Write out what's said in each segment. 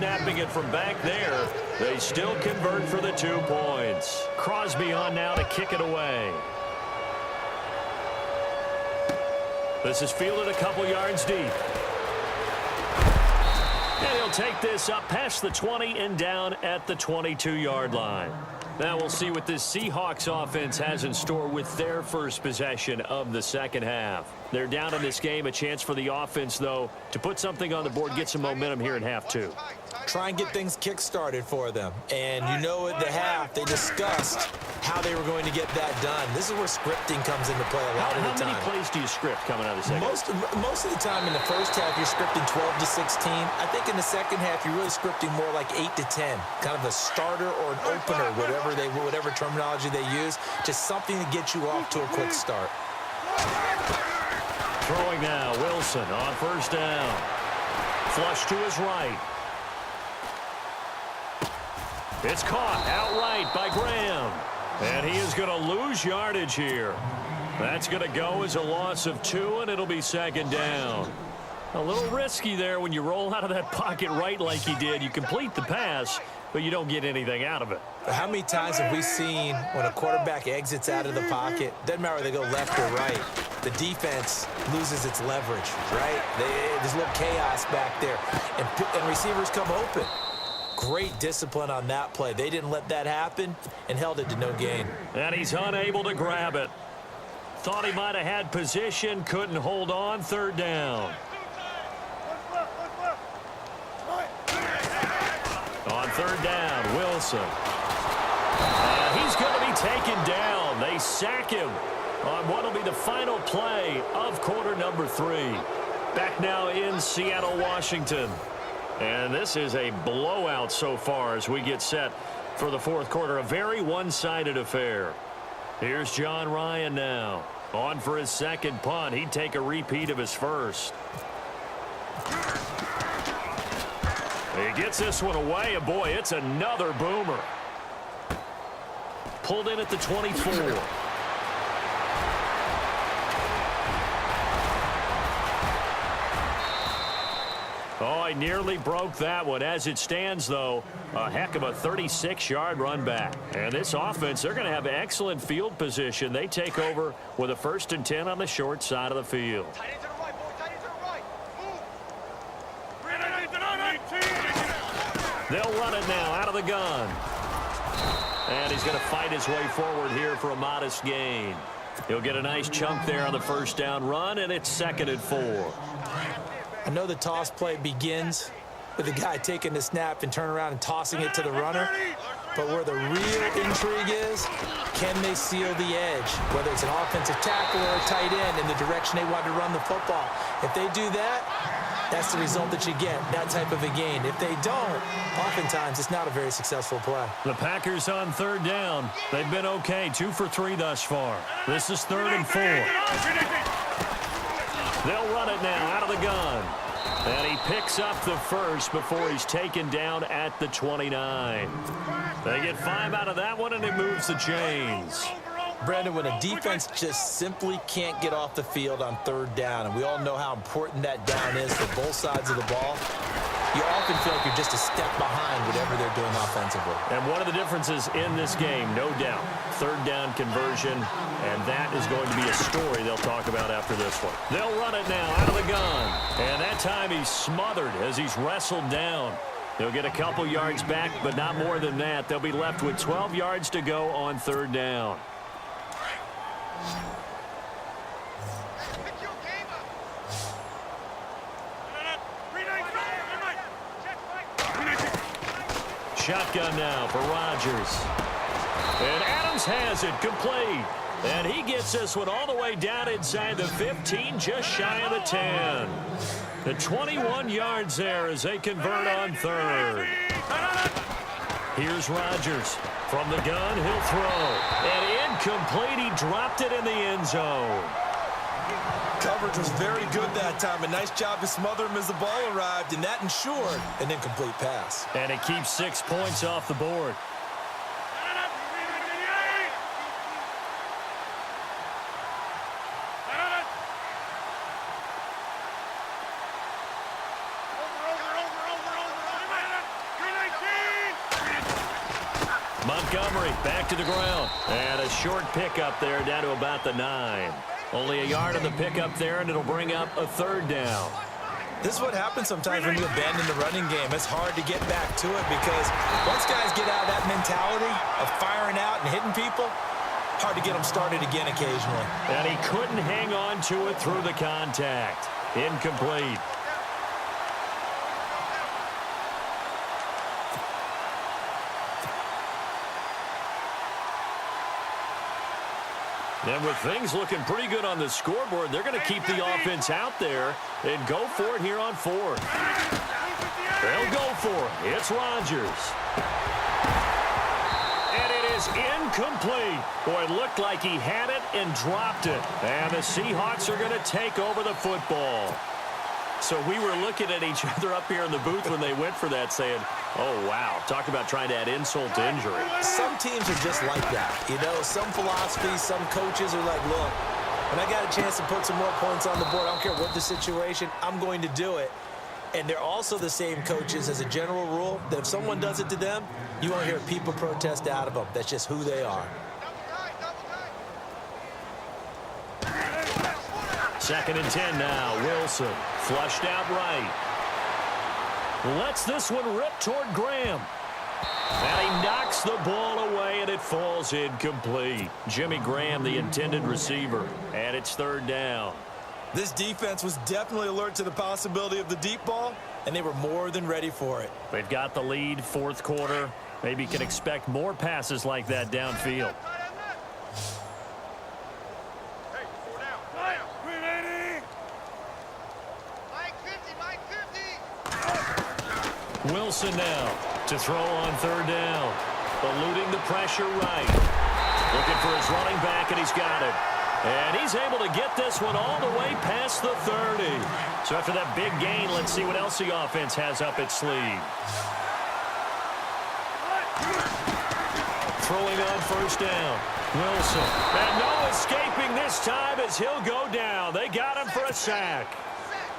snapping it from back there. They still convert for the 2 points. Crosby on now to kick it away. This is fielded a couple yards deep. And he'll take this up past the 20 and down at the 22-yard line. Now we'll see what this Seahawks offense has in store with their first possession of the second half. They're down in this game. A chance for the offense, though, to put something on the board, get some momentum here in half 2. Try and get things kick-started for them. And you know at the half, they discussed how they were going to get that done. This is where scripting comes into play a lot of the time. How many plays do you script coming out of the second? Most of the time in the first half, you're scripting 12 to 16. I think in the second half, you're really scripting more like 8 to 10. Kind of a starter or an opener, whatever terminology they use. Just something to get you off to a quick start. Throwing now, Wilson on first down. Flush to his right. It's caught outright by Graham. And he is going to lose yardage here. That's going to go as a loss of 2, and it'll be second down. A little risky there when you roll out of that pocket right like he did. You complete the pass, but you don't get anything out of it. How many times have we seen when a quarterback exits out of the pocket, doesn't matter whether they go left or right, the defense loses its leverage, right? There's a little chaos back there, and receivers come open. Great discipline on that play. They didn't let that happen and held it to no gain. And he's unable to grab it. Thought he might have had position, couldn't hold on, third down. On third down, Wilson. He's going to be taken down. They sack him on what will be the final play of quarter number 3. Back now in Seattle, Washington. And this is a blowout so far as we get set for the fourth quarter. A very one-sided affair. Here's John Ryan now. On for his second punt. He'd take a repeat of his first. He gets this one away, and boy, it's another boomer. Pulled in at the 24. Oh, he nearly broke that one. As it stands, though, a heck of a 36-yard run back. And this offense, they're going to have excellent field position. They take over with a 1st and 10 on the short side of the field. They'll run it now out of the gun. And he's going to fight his way forward here for a modest gain. He'll get a nice chunk there on the first down run, and it's 2nd and 4. I know the toss play begins with the guy taking the snap and turn around and tossing it to the runner. But where the real intrigue is, can they seal the edge? Whether it's an offensive tackle or a tight end in the direction they want to run the football. If they do that, that's the result that you get, that type of a gain. If they don't, oftentimes it's not a very successful play. The Packers on third down. They've been okay, 2 for 3 thus far. This is 3rd and 4. They'll run it now out of the gun. And he picks up the first before he's taken down at the 29. They get 5 out of that one, and it moves the chains. Brandon, when a defense just simply can't get off the field on third down, and we all know how important that down is for both sides of the ball, you often feel like you're just a step behind whatever they're doing offensively. And one of the differences in this game, no doubt, third down conversion, and that is going to be a story they'll talk about after this one. They'll run it now out of the gun. And that time he's smothered as he's wrestled down. They'll get a couple yards back, but not more than that. They'll be left with 12 yards to go on third down. Shotgun now for Rodgers. And Adams has it complete. And he gets this one all the way down inside the 15, just shy of the 10. The 21 yards there as they convert on third. Here's Rodgers. From the gun, he'll throw. And incomplete. He dropped it in the end zone. Coverage was very good that time. A nice job to smother him as the ball arrived, and that ensured an incomplete pass. And it keeps 6 points off the board. Montgomery back to the ground. And a short pickup there down to about the 9. Only a yard on the pickup there, and it'll bring up a 3rd down. This is what happens sometimes when you abandon the running game. It's hard to get back to it because once guys get out of that mentality of firing out and hitting people, hard to get them started again occasionally. And he couldn't hang on to it through the contact. Incomplete. And with things looking pretty good on the scoreboard, they're going to keep the offense out there and go for it here on 4th. They'll go for it. It's Rodgers. And it is incomplete. Boy, it looked like he had it and dropped it. And the Seahawks are going to take over the football. So we were looking at each other up here in the booth when they went for that saying, oh, wow, talk about trying to add insult to injury. Some teams are just like that. You know, some philosophies, some coaches are like, look, when I got a chance to put some more points on the board, I don't care what the situation, I'm going to do it. And they're also the same coaches as a general rule that if someone does it to them, you won't hear people protest out of them. That's just who they are. 2nd and 10 now. Wilson flushed out right. Lets this one rip toward Graham. And he knocks the ball away, and it falls incomplete. Jimmy Graham, the intended receiver. And it's 3rd down. This defense was definitely alert to the possibility of the deep ball, and they were more than ready for it. They've got the lead, 4th quarter. Maybe can expect more passes like that downfield. Wilson now to throw on 3rd down. Eluding the pressure right. Looking for his running back, and he's got it. And he's able to get this one all the way past the 30. So after that big gain, let's see what else the offense has up its sleeve. Throwing on 1st down. Wilson. And no escaping this time as he'll go down. They got him for a sack.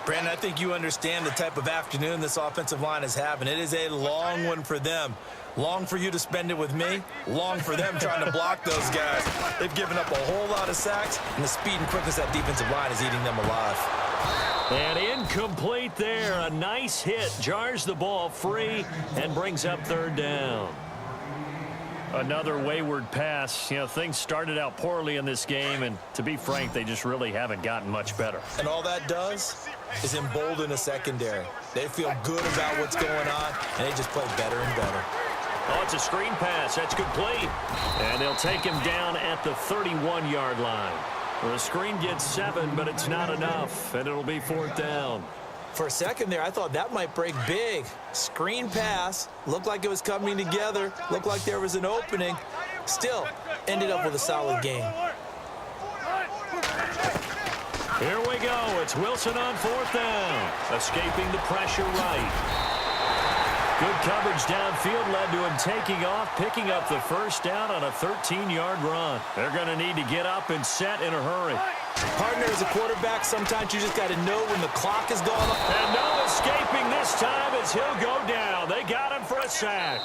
Brandon, I think you understand the type of afternoon this offensive line is having. It is a long one for them. Long for you to spend it with me. Long for them trying to block those guys. They've given up a whole lot of sacks, and the speed and quickness of that defensive line is eating them alive. And incomplete there. A nice hit. Jars the ball free and brings up 3rd down. Another wayward pass. You know, things started out poorly in this game, and to be frank, they just really haven't gotten much better. And all that does is embolden a secondary. They feel good about what's going on, and they just play better and better. Oh, it's a screen pass. That's complete. And they'll take him down at the 31-yard line. The screen gets 7, but it's not enough, and it'll be 4th down. For a second there, I thought that might break big. Screen pass. Looked like it was coming together. Looked like there was an opening. Still, ended up with a solid game. Here we go. It's Wilson on 4th down. Escaping the pressure right. Good coverage downfield led to him taking off, picking up the 1st down on a 13-yard run. They're going to need to get up and set in a hurry. Partner, as a quarterback, sometimes you just got to know when the clock is going up. And no escaping this time as he'll go down. They got him for a sack.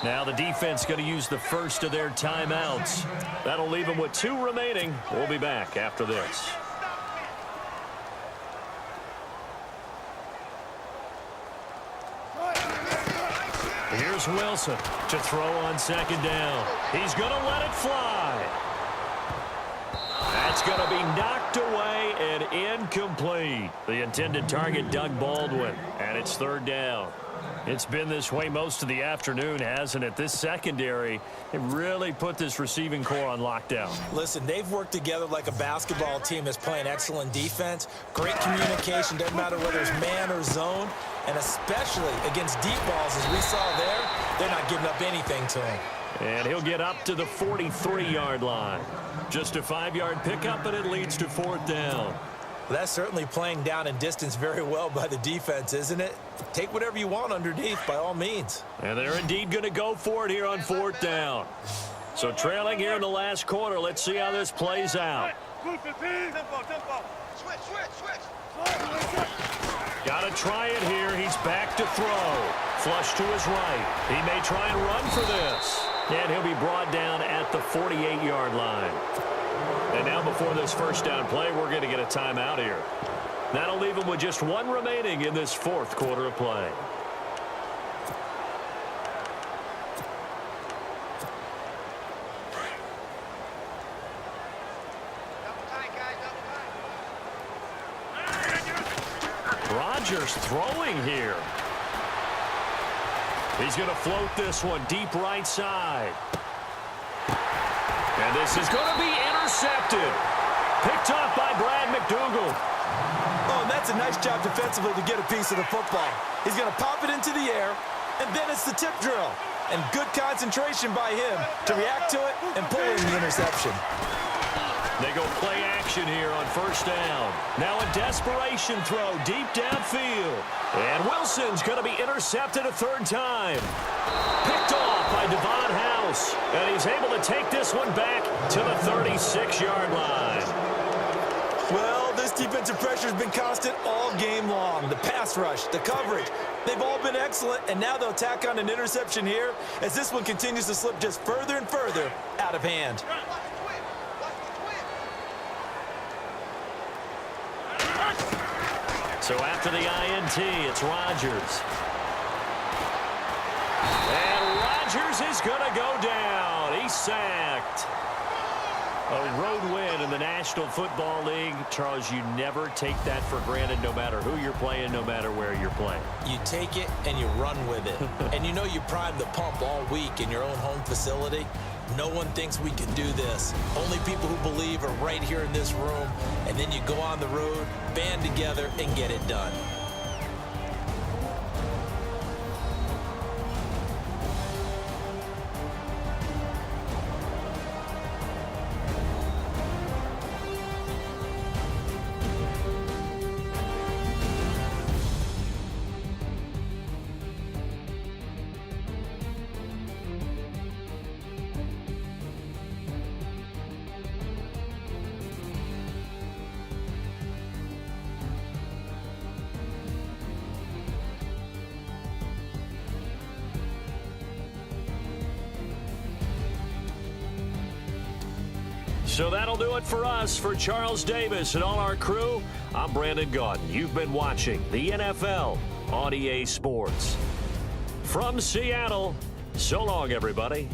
Now the defense going to use the first of their timeouts. That'll leave them with 2 remaining. We'll be back after this. Here's Wilson to throw on 2nd down. He's going to let it fly. That's going to be knocked away and incomplete. The intended target, Doug Baldwin, and it's 3rd down. It's been this way most of the afternoon, hasn't it? This secondary, it really put this receiving core on lockdown. Listen, they've worked together like a basketball team that's playing excellent defense. Great communication, doesn't matter whether it's man or zone. And especially against deep balls, as we saw there, they're not giving up anything to him. And he'll get up to the 43-yard line. Just a 5-yard pickup, and it leads to 4th down. Well, that's certainly playing down in distance very well by the defense, isn't it? Take whatever you want underneath, by all means. And they're indeed going to go for it here on 4th down. So trailing here in the last quarter, let's see how this plays out. Got to try it here. He's back to throw. Flush to his right. He may try and run for this. And he'll be brought down at the 48-yard line. And now before this first down play, we're going to get a timeout here. That'll leave him with just one remaining in this fourth quarter of play. Rodgers throwing here. He's going to float this one deep right side. And this is going to be intercepted. Picked off by Brad McDougal. Oh, and that's a nice job defensively to get a piece of the football. He's going to pop it into the air, and then it's the tip drill. And good concentration by him to react to it and pull in the interception. They go play action here on first down. Now a desperation throw deep downfield. And Wilson's going to be intercepted a third time. Picked off by Devon House. And he's able to take this one back to the 36-yard line. Well, this defensive pressure has been constant all game long. The pass rush, the coverage, they've all been excellent. And now they'll tack on an interception here as this one continues to slip just further and further out of hand. So after the INT, it's Rodgers. And Rodgers is going to go down. He's sacked. A road win in the National Football League. Charles, you never take that for granted no matter who you're playing, no matter where you're playing. You take it and you run with it. And you know you prime the pump all week in your own home facility. No one thinks we can do this. Only people who believe are right here in this room. And then you go on the road, band together, and get it done. So that'll do it for us. For Charles Davis and all our crew, I'm Brandon Gaudin. You've been watching the NFL on EA Sports. From Seattle, so long, everybody.